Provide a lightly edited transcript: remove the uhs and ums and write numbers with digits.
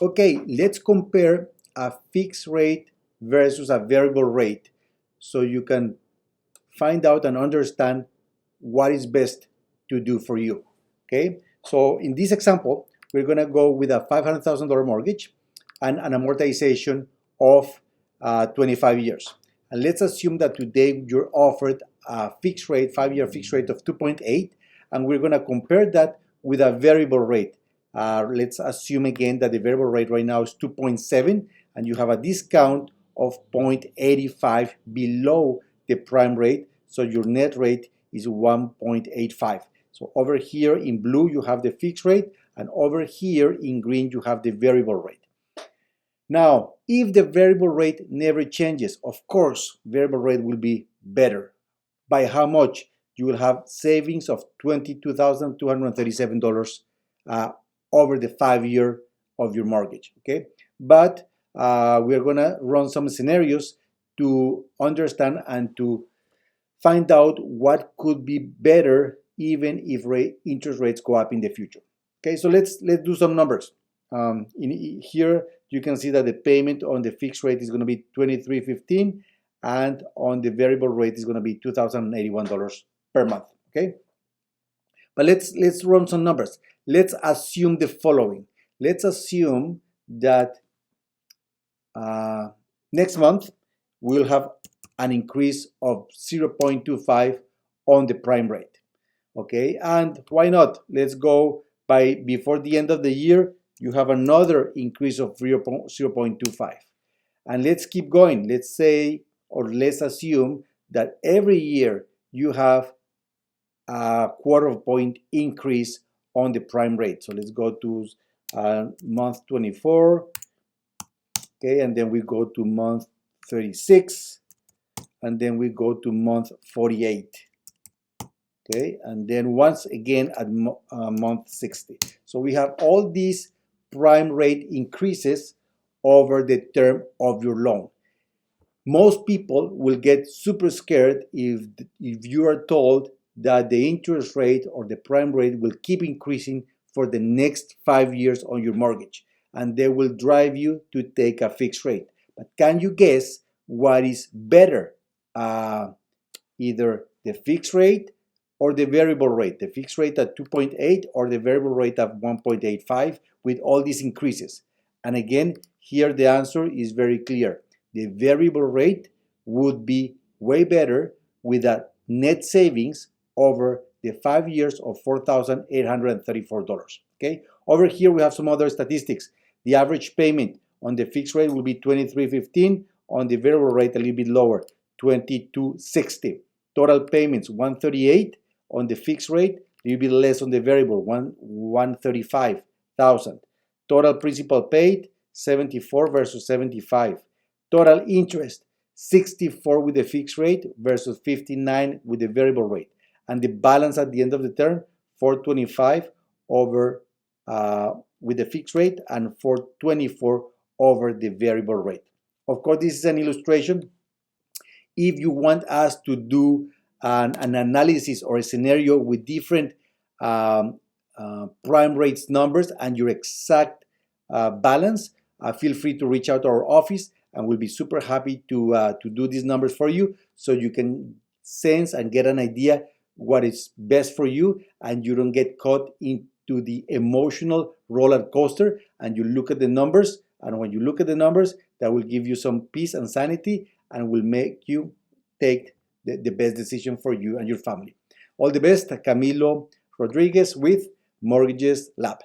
Okay, let's compare a fixed rate versus a variable rate so you can find out and understand what is best to do for you. Okay, so in this example, we're going to go with a $500,000 mortgage and an amortization of 25 years. And let's assume that today you're offered a fixed rate, 5-year fixed rate of 2.8, and we're going to compare that with a variable rate. Let's assume again that the variable rate right now is 2.7, and you have a discount of 0.85 below the prime rate, so your net rate is 1.85. So over here in blue you have the fixed rate, and over here in green you have the variable rate. Now, if the variable rate never changes, of course, variable rate will be better. By how much? You will have savings of $22,237 over the 5-year of your mortgage. Okay, but we are gonna run some scenarios to understand and to find out what could be better even if interest rates go up in the future. Okay, so let's do some numbers. Here you can see that the payment on the fixed rate is going to be $23.15, and on the variable rate is going to be $2,081 per month. Okay, but let's run some numbers. Let's assume the following. Let's assume that next month we'll have an increase of 0.25 on the prime rate. Okay, and why not? Let's go by before the end of the year, you have another increase of 0.25. And let's keep going. Let's say, or let's assume that every year you have a quarter of point increase on the prime rate. So let's go to month 24. Okay, and then we go to month 36, and then we go to month 48. Okay, and then once again at month 60. So we have all these prime rate increases over the term of your loan. Most people will get super scared if you are told that the interest rate or the prime rate will keep increasing for the next 5 years on your mortgage, and they will drive you to take a fixed rate. But can you guess what is better? Either the fixed rate or the variable rate, the fixed rate at 2.8 or the variable rate at 1.85 with all these increases. And again, here the answer is very clear. The variable rate would be way better with a net savings over the 5 years of $4,834. Okay, over here we have some other statistics. The average payment on the fixed rate will be $23.15, on the variable rate a little bit lower, $22.60. Total payments $138 on the fixed rate, a little bit less on the variable, $135,000. Total principal paid $74 versus $75. Total interest $64 with the fixed rate versus $59 with the variable rate, and the balance at the end of the term $425 over with the fixed rate and $424 over the variable rate. Of course, this is an illustration. If you want us to do an analysis or a scenario with different prime rates numbers and your exact balance, feel free to reach out to our office, and we'll be super happy to do these numbers for you so you can sense and get an idea what is best for you, and you don't get caught into the emotional roller coaster, and you look at the numbers, and when you look at the numbers, that will give you some peace and sanity and will make you take the best decision for you and your family. All the best, Camilo Rodriguez with Mortgages Lab.